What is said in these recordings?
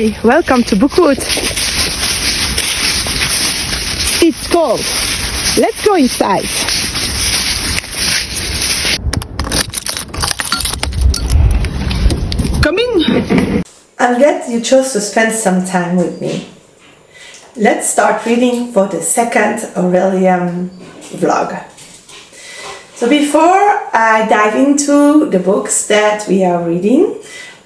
Hi, welcome to Bookwood. It's cold. Let's go inside. Come in. I'm glad you chose to spend some time with me. Let's start reading for the second Orilium vlog. So before I dive into the books that we are reading,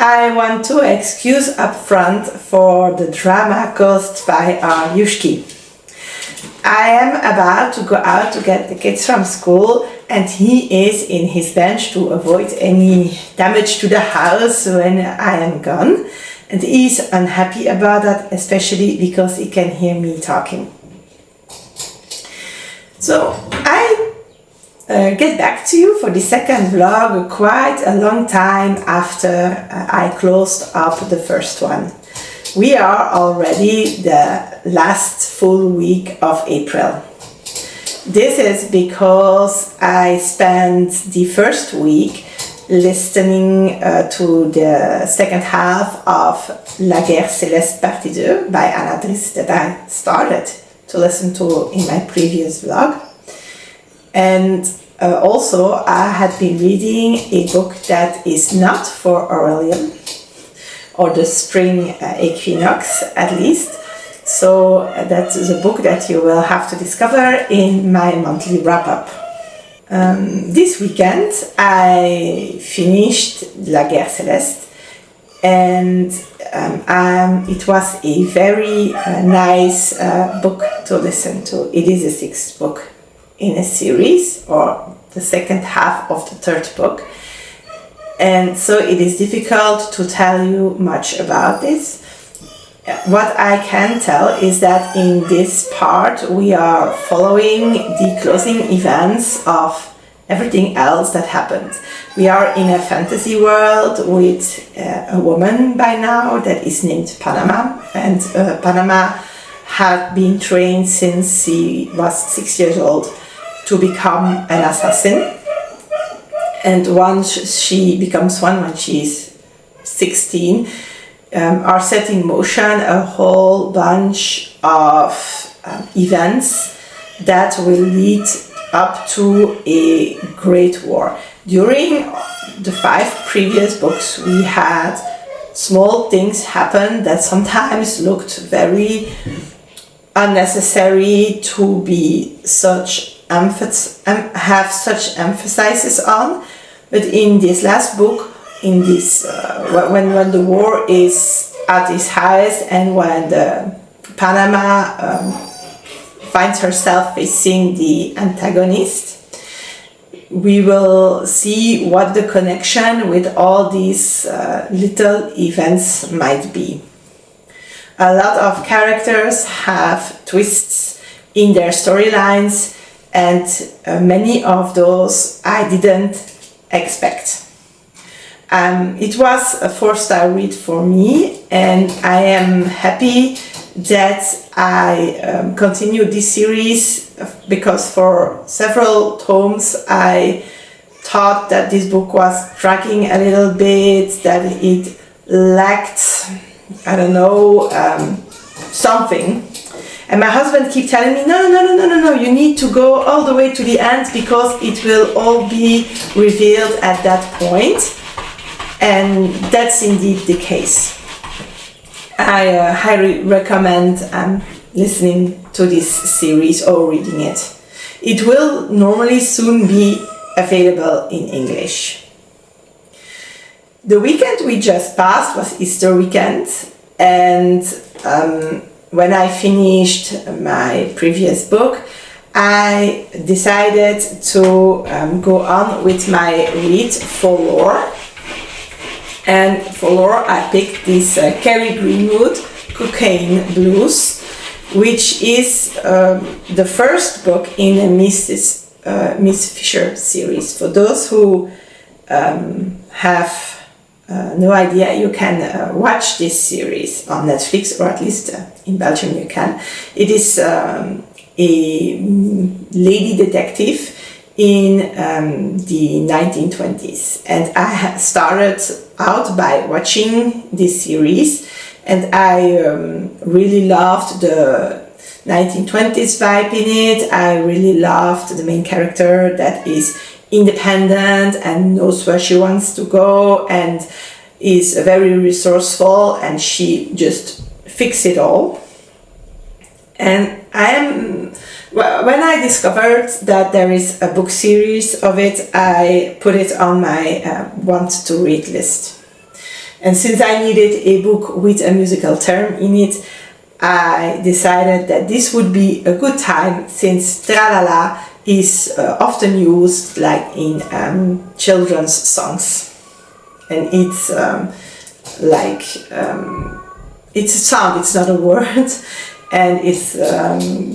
I want to excuse up front for the drama caused by our Yushki. I am about to go out to get the kids from school and he is in his bench to avoid any damage to the house when I am gone. And he's unhappy about that, especially because he can hear me talking. So I get back to you for the second vlog quite a long time after I closed up the first one. We are already the last full week of April. This is because I spent the first week listening to the second half of La guerre, céleste, partie 2 by Anna Triss that I started to listen to in my previous vlog. And also I had been reading a book that is not for Orilium or the spring equinox at least. So that is a book that you will have to discover in my monthly wrap-up. This weekend I finished La guerre, céleste, and it was a very nice book to listen to. It is the sixth book in a series, or the second half of the third book, and so it is difficult to tell you much about this. What I can tell is that in this part we are following the closing events of everything else that happened. We are in a fantasy world with a woman by now that is named Panama, and Panama had been trained since she was 6 years old to become an assassin, and once she becomes one, when she is 16, are set in motion a whole bunch of events that will lead up to a great war. During the 5 previous books we had small things happen that sometimes looked very unnecessary to be have such emphasis on, but in this last book, in this when the war is at its highest and when the Panama finds herself facing the antagonist, we will see what the connection with all these little events might be. A lot of characters have twists in their storylines, and many of those I didn't expect. It was a 4-star read for me, and I am happy that I continued this series, because for several tomes I thought that this book was dragging a little bit, that it lacked, I don't know, something. And my husband kept telling me, no, you need to go all the way to the end because it will all be revealed at that point. And that's indeed the case. I highly recommend listening to this series or reading it. It will normally soon be available in English. The weekend we just passed was Easter weekend, and when I finished my previous book, I decided to go on with my read for lore. And for lore I picked this Kerry Greenwood, Cocane Blues, which is the first book in a Miss Fisher series. For those who have no idea, you can watch this series on Netflix, or at least in Belgium you can. It is a lady detective in the 1920s, and I started out by watching this series and I really loved the 1920s vibe in it. I really loved the main character that is independent and knows where she wants to go and is very resourceful, and she just fixes it all. And when I discovered that there is a book series of it, I put it on my want to read list. And since I needed a book with a musical term in it, I decided that this would be a good time, since tralala is often used like in children's songs. And it's it's a sound, it's not a word. And it's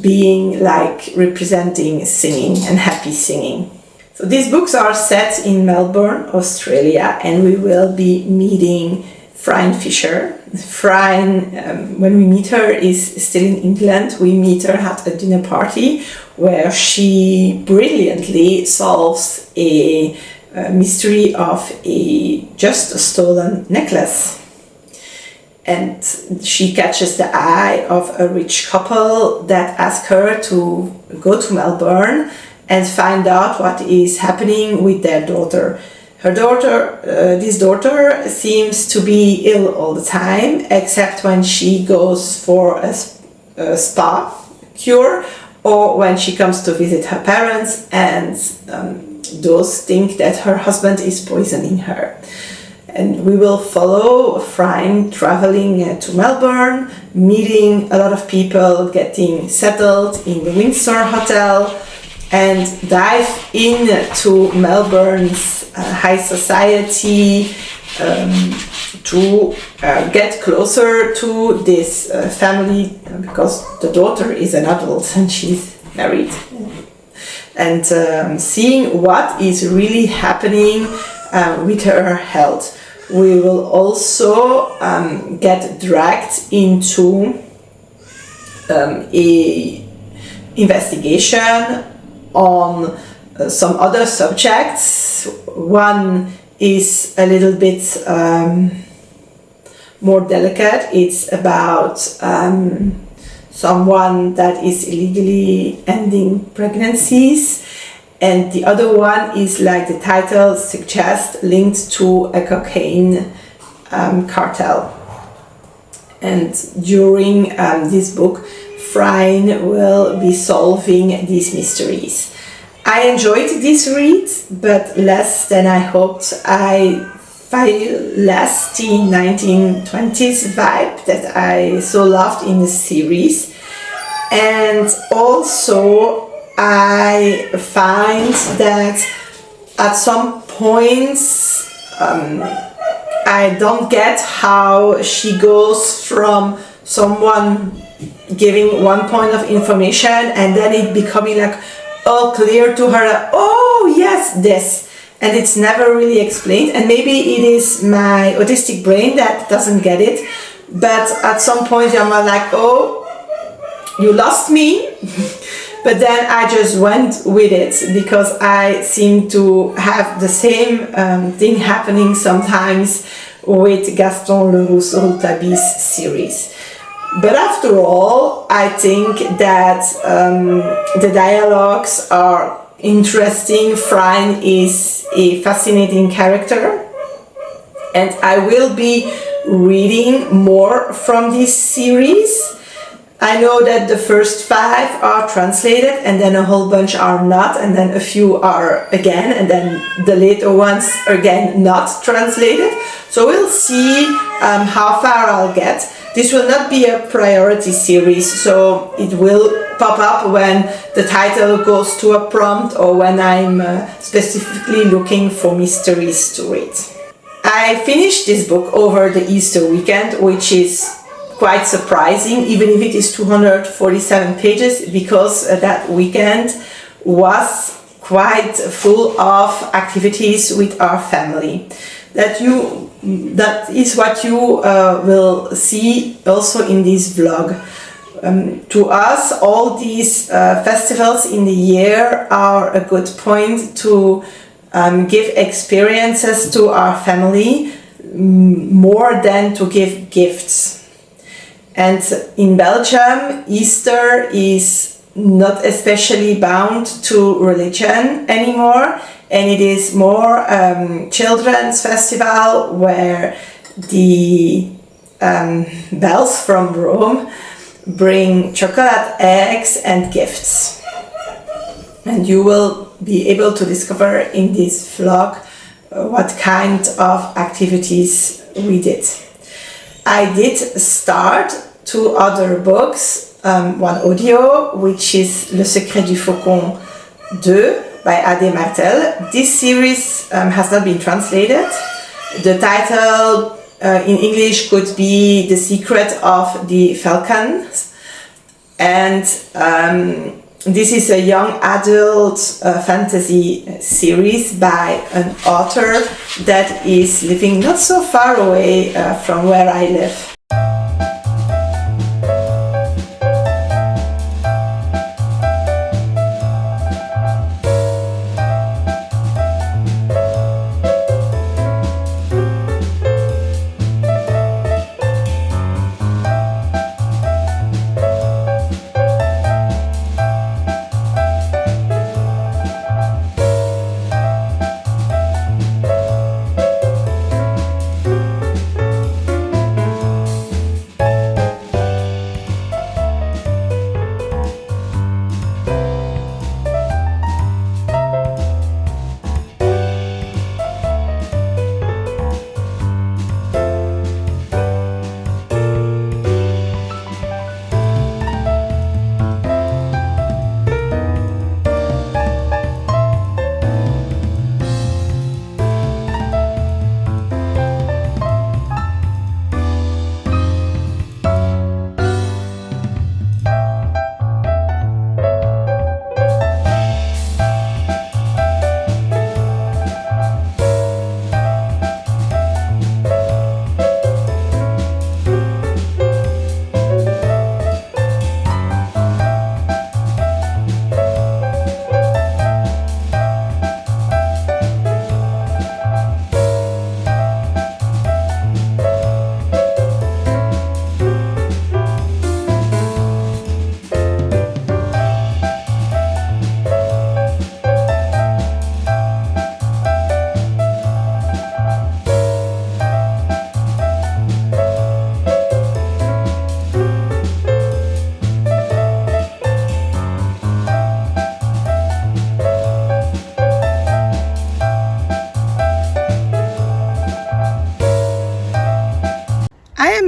being like representing singing and happy singing. So these books are set in Melbourne, Australia, and we will be meeting Freida Fisher. Freida, when we meet her, is still in England. We meet her at a dinner party where she brilliantly solves a mystery of a just stolen necklace. And she catches the eye of a rich couple that ask her to go to Melbourne and find out what is happening with their daughter. Her daughter, this daughter, seems to be ill all the time, except when she goes for a spa cure or when she comes to visit her parents, and those think that her husband is poisoning her. And we will follow Freida traveling to Melbourne, meeting a lot of people, getting settled in the Windsor Hotel, and dive into Melbourne's high society to get closer to this family, because the daughter is an adult and she's married. And seeing what is really happening with her health. We will also get dragged into a investigation on some other subjects. One is a little bit more delicate. It's about someone that is illegally ending pregnancies. And the other one is, like the title suggests, linked to a cocaine cartel. And during this book, Freida will be solving these mysteries. I enjoyed this read, but less than I hoped. I feel less the 1920s vibe that I so loved in the series. And also, I find that at some points I don't get how she goes from someone giving one point of information and then it becoming like all clear to her, oh yes, this, and it's never really explained. And maybe it is my autistic brain that doesn't get it, but at some point I'm like, oh, you lost me. But then I just went with it because I seem to have the same thing happening sometimes with Gaston Leroux-Rouletabille's series. But after all, I think that the dialogues are interesting. Freida is a fascinating character, and I will be reading more from this series. I know that the first 5 are translated, and then a whole bunch are not, and then a few are again, and then the later ones again not translated. So we'll see how far I'll get. This will not be a priority series, so it will pop up when the title goes to a prompt or when I'm specifically looking for mysteries to read. I finished this book over the Easter weekend, which is quite surprising, even if it is 247 pages, because that weekend was quite full of activities with our family. That is what you will see also in this vlog. To us, all these festivals in the year are a good point to give experiences to our family, more than to give gifts. And in Belgium, Easter is not especially bound to religion anymore, and it is more children's festival where the bells from Rome bring chocolate, eggs and gifts. And you will be able to discover in this vlog what kind of activities we did. I did start 2 other books, one audio, which is Le Secret du Faucon 2 by AD Martel. This series has not been translated. The title in English could be The Secret of the Falcon. And this is a young adult fantasy series by an author that is living not so far away from where I live.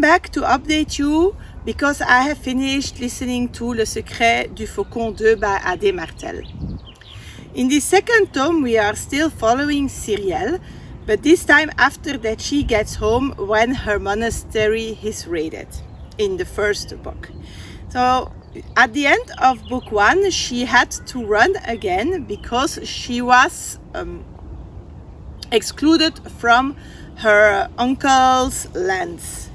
Back to update you because I have finished listening to Le Secret du Faucon 2 by AD Martel. In the second tome we are still following Cyrielle, but this time after that she gets home when her monastery is raided in the first book. So at the end of book 1 she had to run again because she was excluded from her uncle's lands.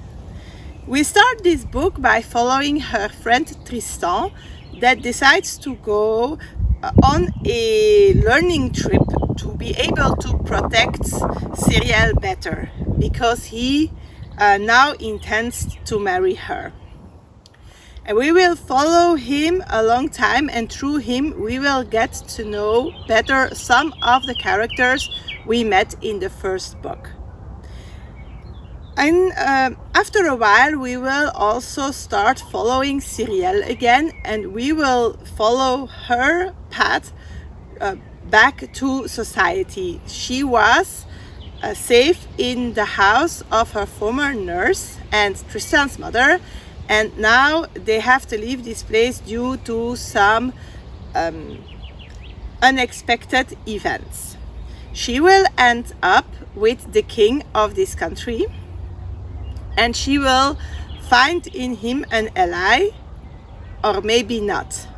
We start this book by following her friend Tristan that decides to go on a learning trip to be able to protect Cyrielle better because he now intends to marry her. And we will follow him a long time, and through him we will get to know better some of the characters we met in the first book. And after a while we will also start following Cyrielle again, and we will follow her path back to society. She was safe in the house of her former nurse and Tristan's mother, and now they have to leave this place due to some unexpected events. She will end up with the king of this country, and she will find in him an ally, or maybe not.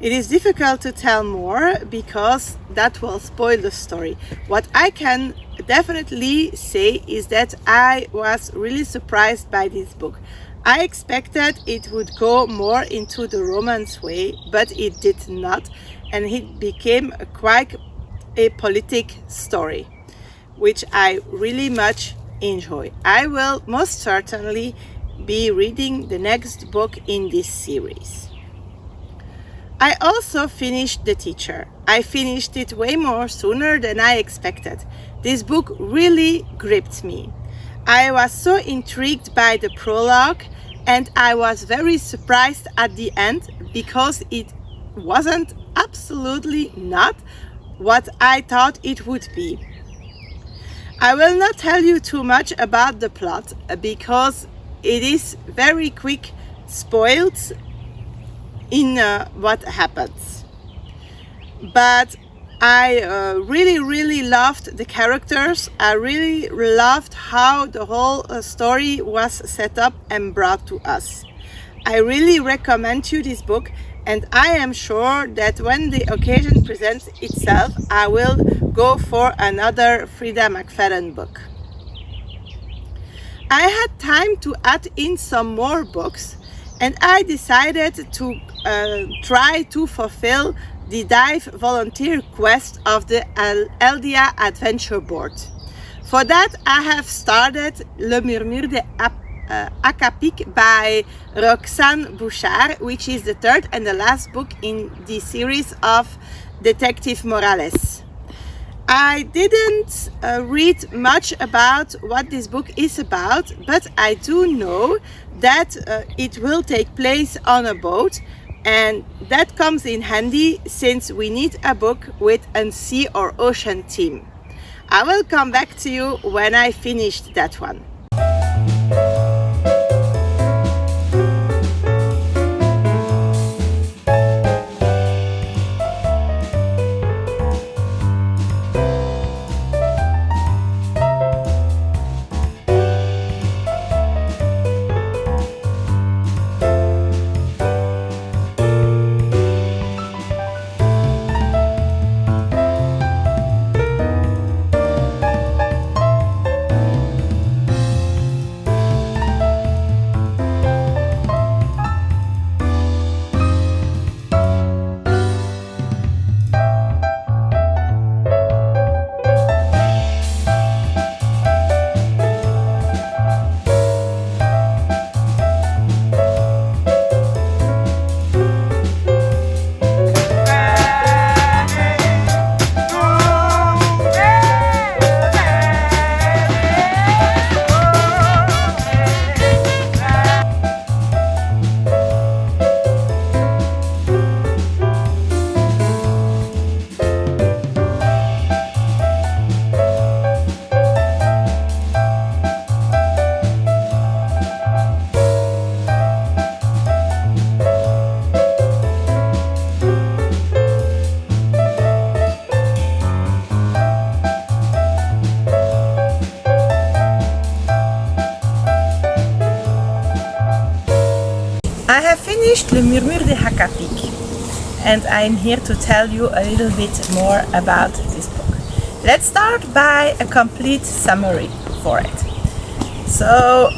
It is difficult to tell more because that will spoil the story. What I can definitely say is that I was really surprised by this book. I expected it would go more into the romance way, but it did not, and it became quite a politic story, which I really much enjoy. I will most certainly be reading the next book in this series. I also finished The Teacher. I finished it way more sooner than I expected. This book really gripped me. I was so intrigued by the prologue, and I was very surprised at the end because it wasn't absolutely not what I thought it would be. I will not tell you too much about the plot because it is very quick spoiled in what happens. But I really loved the characters. I really loved how the whole story was set up and brought to us. I really recommend you this book, and I am sure that when the occasion presents itself, I will go for another Freida McFadden book. I had time to add in some more books, and I decided to try to fulfill the dive volunteer quest of the Eldia Adventure Board. For that, I have started Le Murmure de Acapic by Roxanne Bouchard, which is the third and the last book in the series of Detective Morales. I didn't read much about what this book is about, but I do know that it will take place on a boat, and that comes in handy since we need a book with a sea or ocean theme. I will come back to you when I finished that one. I have finished Le Murmure de Acapic, and I'm here to tell you a little bit more about this book. Let's start by a complete summary for it. So,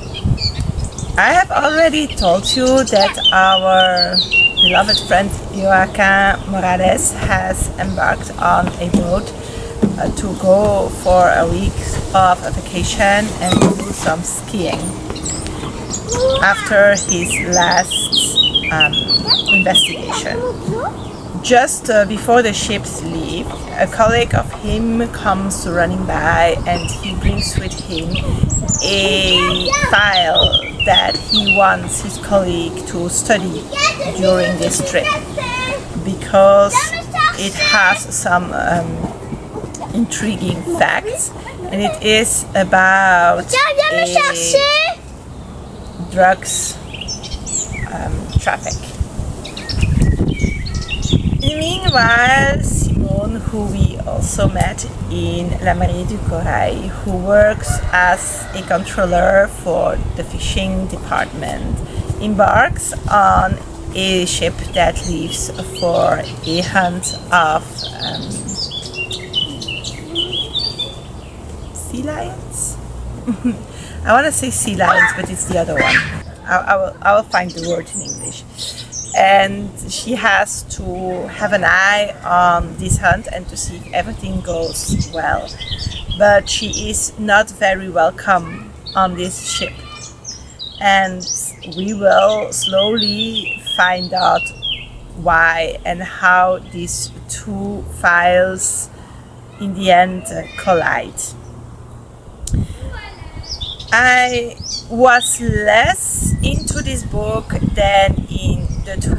I have already told you that our beloved friend Joaquin Morales has embarked on a boat to go for a week of a vacation and do some skiing after his last investigation. Just before the ships leave, a colleague of him comes running by and he brings with him a file that he wants his colleague to study during this trip because it has some intriguing facts, and it is about a drugs traffic. Meanwhile, Simone, who we also met in La Mairie du Corail, who works as a controller for the fishing department, embarks on a ship that leaves for a hunt of sea lions? I want to say sea lions, but it's the other one. I will find the word in English. And she has to have an eye on this hunt and to see if everything goes well. But she is not very welcome on this ship. and we will slowly find out why and how these two files in the end collide. I was less into this book than in the two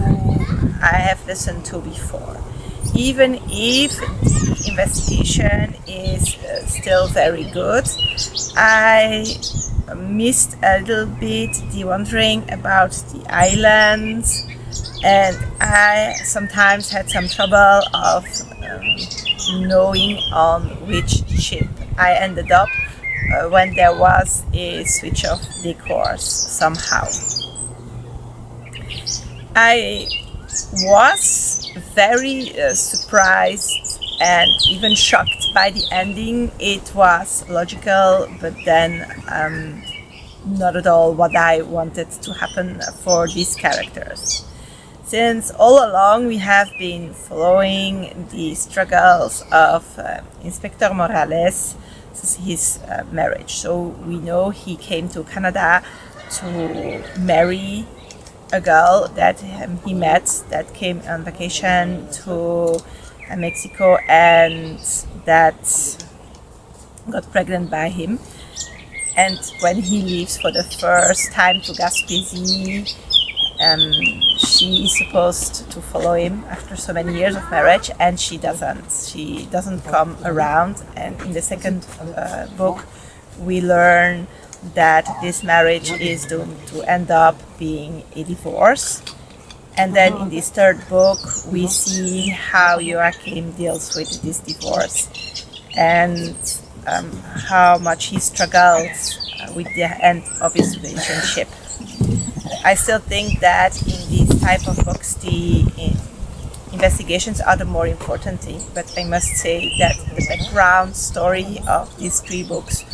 I have listened to before, even if the investigation is still very good. I missed a little bit the wondering about the islands, and I sometimes had some trouble of knowing on which ship I ended up when there was a switch of decors somehow. I was very surprised and even shocked by the ending. It was logical, but then not at all what I wanted to happen for these characters. Since all along we have been following the struggles of Inspector Morales, his marriage. So we know he came to Canada to marry a girl that he met that came on vacation to Mexico and that got pregnant by him. And when he leaves for the first time to Gaspésie, she is supposed to follow him after so many years of marriage, and she doesn't. She doesn't come around. And in the second book, we learn that this marriage is doomed to end up being a divorce. And then in this third book, we see how Joachim deals with this divorce and how much he struggles with the end of his relationship. I still think that in these type of books, the investigations are the more important thing, but I must say that the background story of these three books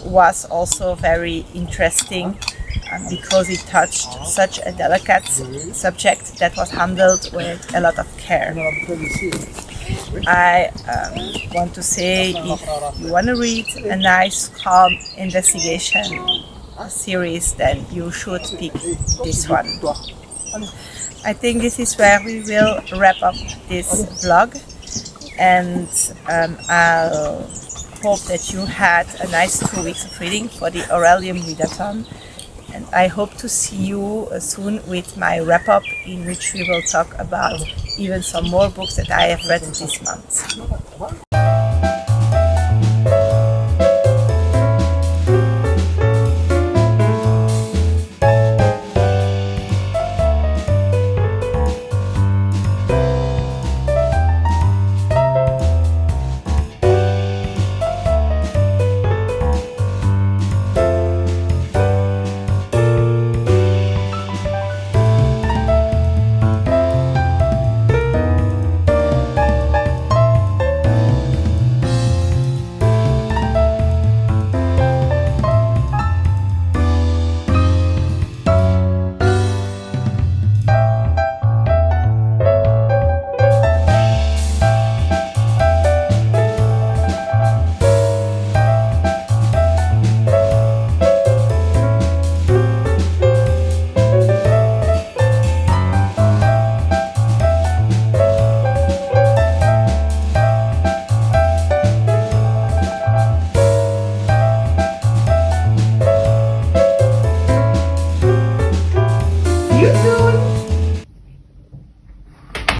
was also very interesting because it touched such a delicate subject that was handled with a lot of care. I want to say, if you want to read a nice, calm investigation series, then you should pick this one. I think this is where we will wrap up this vlog, and I'll hope that you had a nice 2 weeks of reading for the Orilium readathon, and I hope to see you soon with my wrap-up, in which we will talk about even some more books that I have read this month.